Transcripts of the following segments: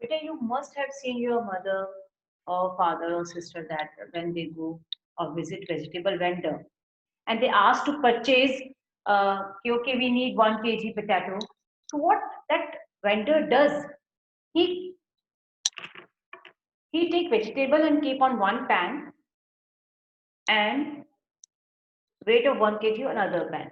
Beta, you must have seen your mother or father or sister that when they go or visit vegetable vendor and they ask to purchase, okay, we need 1 kg potato. So what that vendor does, he he take vegetable and keep on one pan and weight of 1 kg on another pan.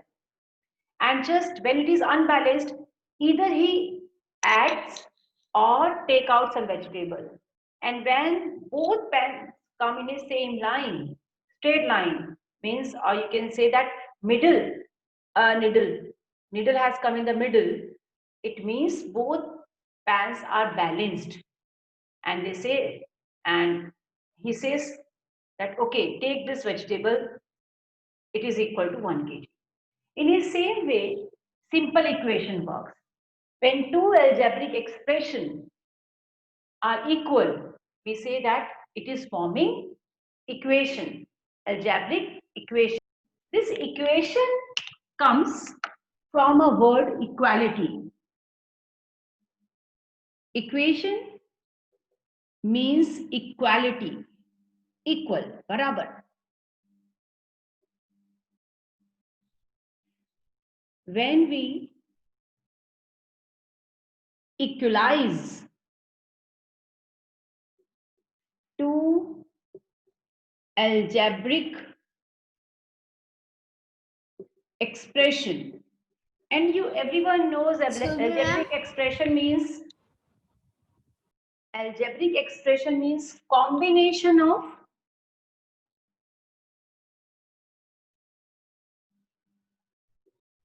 And just when it is unbalanced, either he adds or take out some vegetable. And when both pans come in a same line, straight line, means or you can say that middle, needle, needle has come in the middle, it means both pans are balanced. And they say, and he says that okay, take this vegetable, it is equal to 1 kg. In the same way, simple equation works. When two algebraic expressions are equal, we say that it is forming equation, algebraic equation. This equation comes from a word equality. Equation means equality, equal, barabar. When we equalize two algebraic expression, and you everyone knows Excuse me, ma'am. algebraic expression means combination of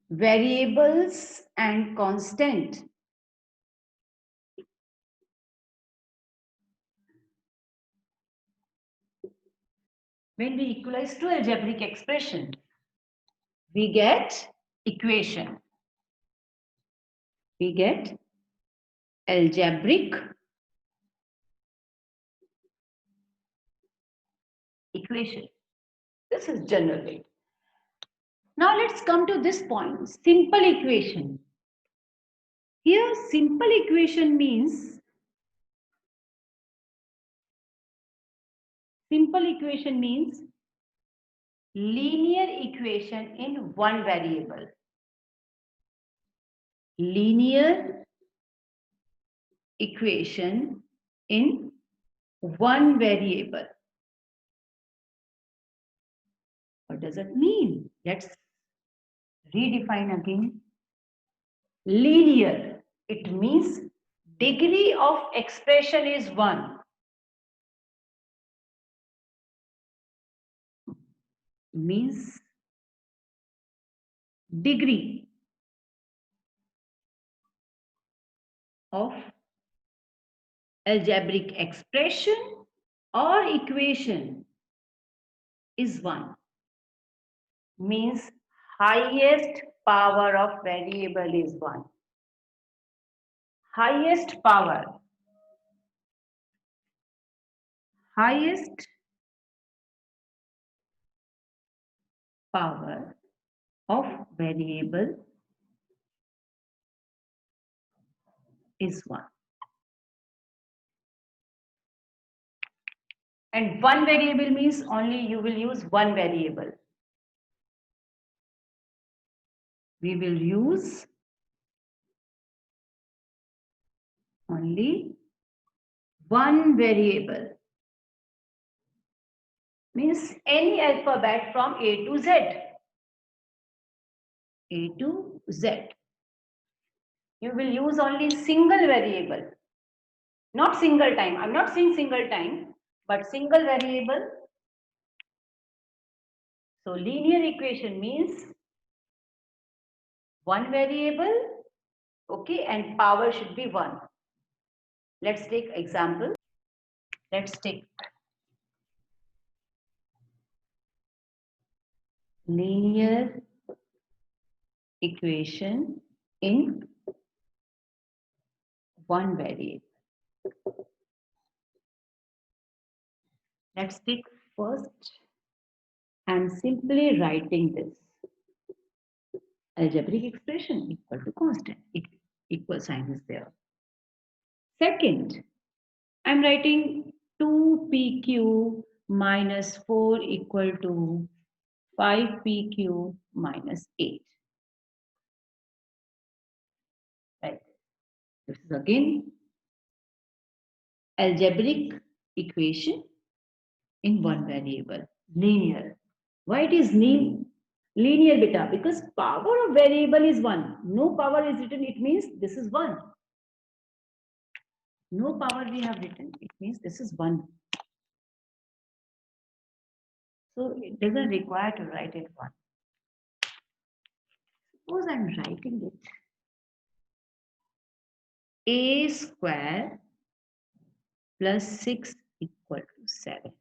variables and constant. When we equalize two algebraic expression, we get equation. We get algebraic equation. This is general way. Now let's come to this point, simple equation. Here simple equation means linear equation in one variable. Linear equation in one variable. What does it mean? Let's redefine again. Linear, it means degree of expression is 1. Means degree of algebraic expression or equation is 1. Means highest power of variable is 1. Highest power of variable is 1. And one variable means only you will use one variable. We will use only one variable. Means any alphabet from A to Z. A to Z. You will use only single variable. Not single time. I'm not saying single time, but single variable. So linear equation means one variable, okay, and power should be 1. Let's take example. Let's take linear equation in one variable. Let's take first. I'm simply writing this. Algebraic expression equal to constant. Equal sign is there. Second, I'm writing 2pq minus 4 equal to 5pq minus 8. Right. This is again algebraic equation in one variable, linear. Why it is linear beta? Because power of variable is 1. No power is written, it means this is 1. No power we have written, it means this is 1. So it doesn't require to write it 1. Suppose I'm writing it. A square plus 6 equal to 7.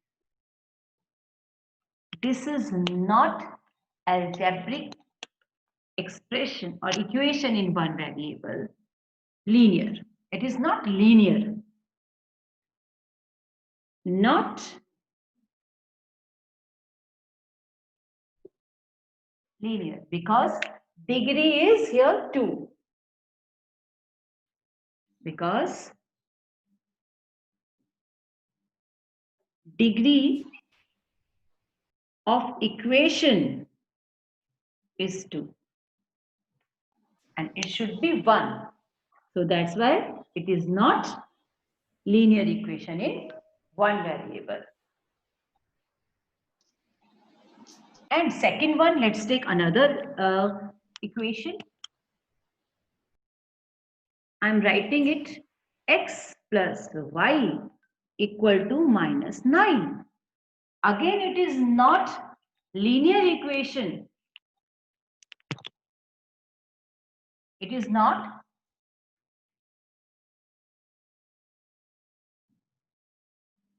This is not algebraic expression or equation in one variable, linear. It is not linear. Not linear because degree is here 2. Because degree of equation is 2 and it should be 1. So that's why it is not linear equation in one variable. And second one, let's take another equation. I'm writing it x plus y equal to minus 9. Again, it is not linear equation. It is not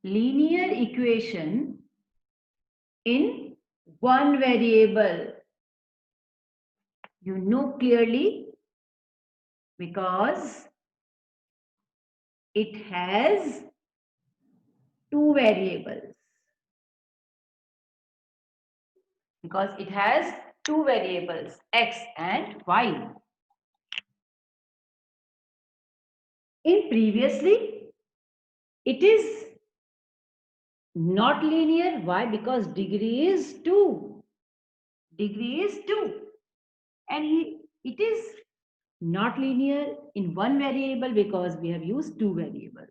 linear equation in one variable. You know clearly because it has two variables. Because it has two variables, x and y. In previously, it is not linear. Why? Because degree is 2. Degree is 2. And it is not linear in one variable because we have used two variables.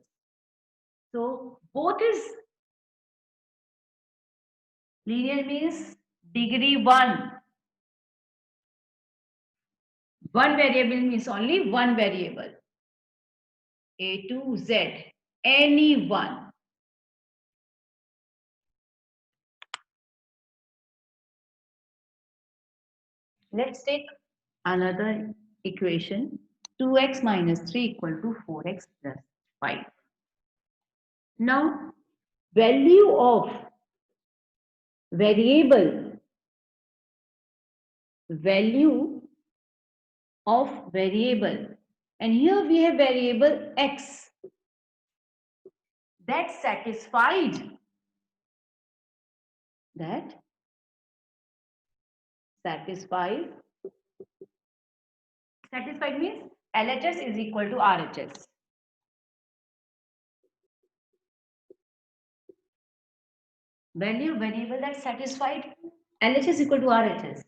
So both is linear means degree 1. One variable means only one variable. A to Z, any one. Let's take another equation. 2x minus 3 equal to 4x plus 5. Now, value of variable, value of variable, and here we have variable x that satisfied satisfied means LHS is equal to RHS. Value variable that satisfied LHS equal to RHS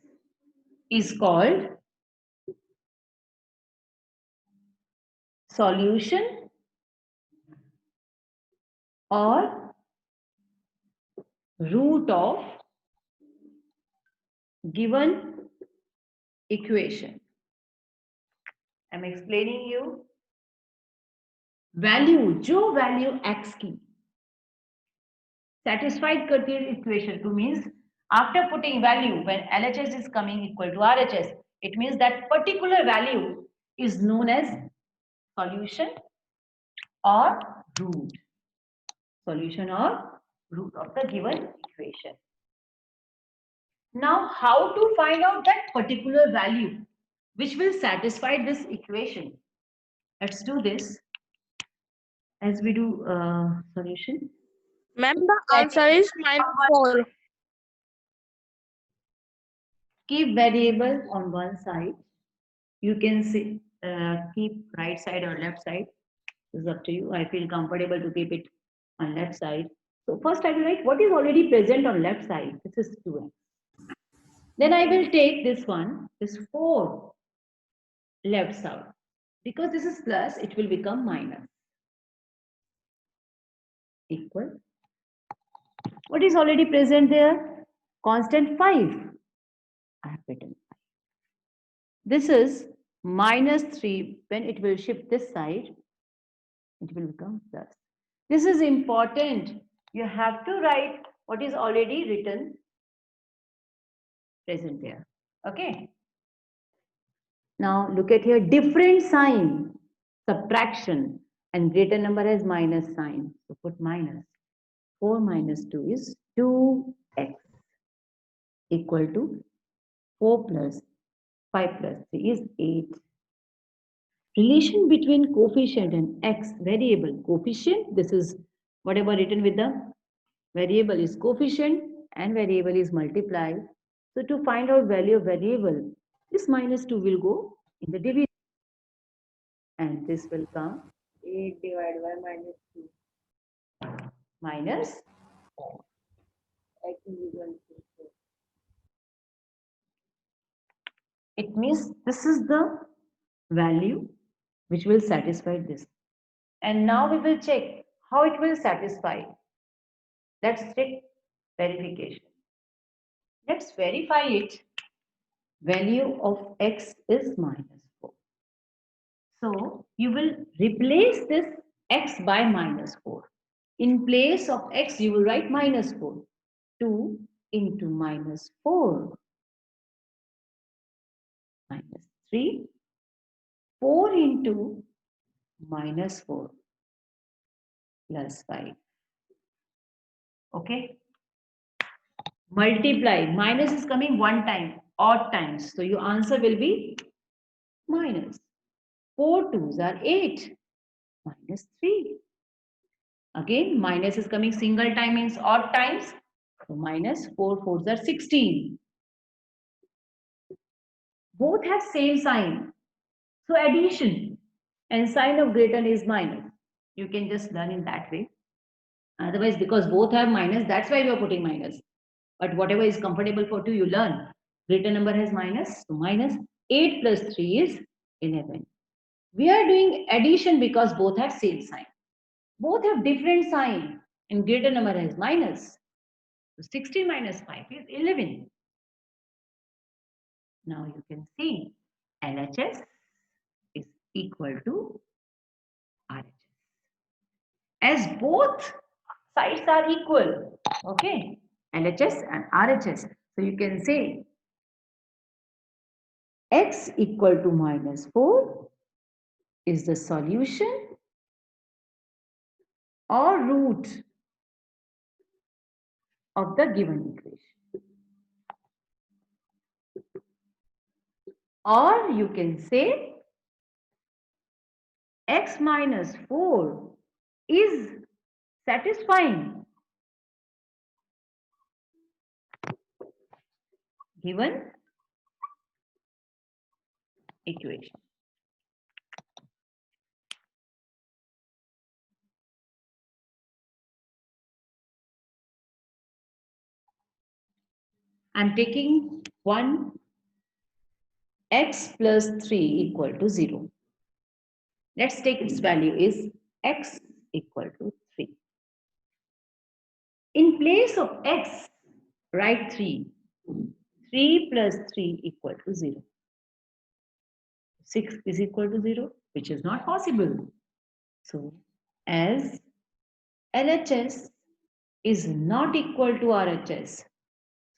is called solution or root of given equation. I'm explaining you. Value, जो value x की satisfied करती है equation 2 means after putting value when LHS is coming equal to RHS, it means that particular value is known as solution or root. Solution or root of the given equation. Now, how to find out that particular value which will satisfy this equation? Let's do this as we do solution. Ma'am, the answer is -4. Keep variable on one side. You can see keep right side or left side. This is up to you. I feel comfortable to keep it on left side. So first I will write what is already present on left side. This is 2x. Then I will take this one, this 4 left side. Because this is plus, it will become minus. Equal. What is already present there? Constant 5. I have written 5. This is minus 3. When it will shift this side, it will become plus. This is important. You have to write what is already written present there. Okay. Now look at here, different sign, subtraction, and greater number has minus sign. So put minus. 4 minus 2 is 2x equal to 4 plus 5 plus 3 is 8. Relation between coefficient and x variable. Coefficient, this is whatever written with the variable is coefficient and variable is multiplied. So to find out value of variable, this minus 2 will go in the division. And this will come 8 divided by minus 2 minus 4. X is equal to 4. It means this is the value which will satisfy this. And now we will check how it will satisfy. Let's check verification. Let's verify it. Value of x is minus 4. So you will replace this x by minus 4. In place of x, you will write minus 4. 2 into minus 4 minus 3. 4 into minus 4 plus 5. Okay. Multiply. Minus is coming one time, odd times. So your answer will be minus. 4 twos are 8. Minus 3. Again, minus is coming single time means odd times. So minus 4 fours are 16. Both have same sign. So addition and sign of greater is minus. You can just learn in that way. Otherwise, because both have minus, that's why we are putting minus. But whatever is comfortable for you, you learn. Greater number has minus, so minus 8 plus 3 is 11. We are doing addition because both have same sign. Both have different sign and greater number has minus. So 16 minus 5 is 11. Now you can see LHS is equal to RHS. As both sides are equal, okay, LHS and RHS. So you can say x equal to minus 4 is the solution or root of the given equation. Or you can say x minus 4 is satisfying given equation. I'm taking 1 x plus 3 equal to 0. Let's take its value is x equal to 3. In place of x, write 3. 3 plus 3 equal to 0. 6 is equal to 0, which is not possible. So, as LHS is not equal to RHS,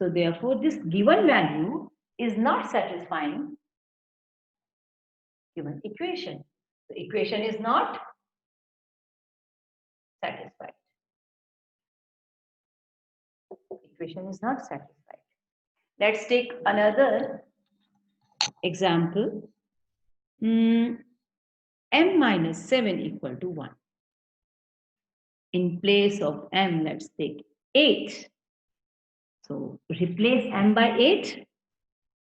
so therefore this given value is not satisfying given equation. The equation is not satisfied. Equation is not satisfied. Let's take another example. M minus 7 equal to 1. In place of m, let's take 8. So replace m by 8.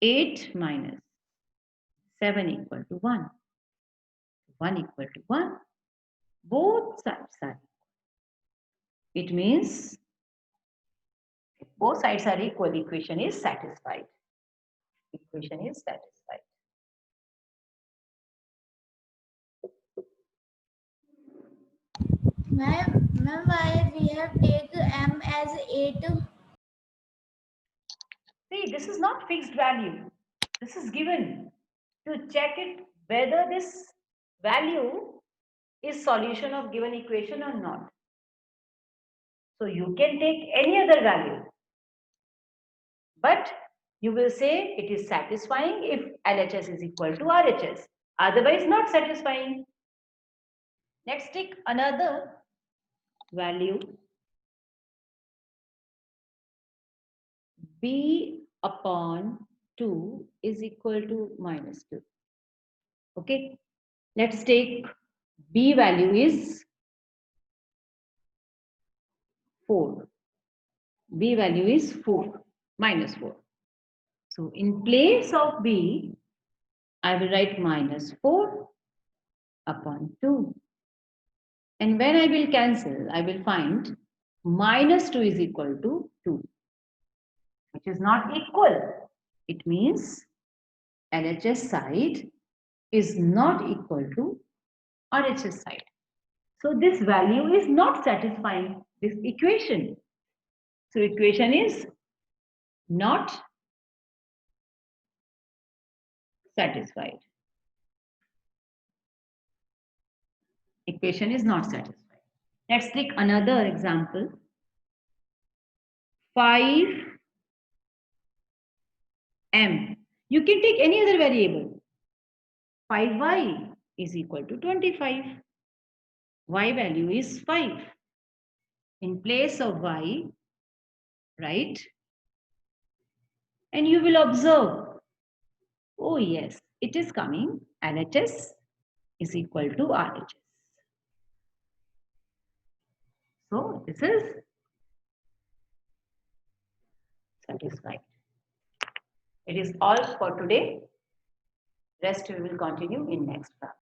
8 minus 7 equal to 1. 1 equal to 1. both sides are. It means if both sides are equal, equation is satisfied. Equation is satisfied. Ma'am, why we have taken m as 8? See, this is not fixed value. This is given to check it whether this value is solution of given equation or not. So you can take any other value, but you will say it is satisfying if LHS is equal to RHS. Otherwise, not satisfying. Let's take another value. B upon 2 is equal to minus 2. Okay. Let's take B value is 4. B value is 4, minus 4. So in place of B, I will write minus 4 upon 2. And when I will cancel, I will find minus 2 is equal to 2, which is not equal. It means LHS side is not equal to RHS side. So this value is not satisfying this equation. So equation is not satisfied. Equation is not satisfied. Let's take another example. 5m. You can take any other variable. 5y is equal to 25. Y value is 5. In place of y, right? And you will observe, oh yes, it is coming LHS is equal to RHS. So this is satisfied. It is all for today. Rest we will continue in next class.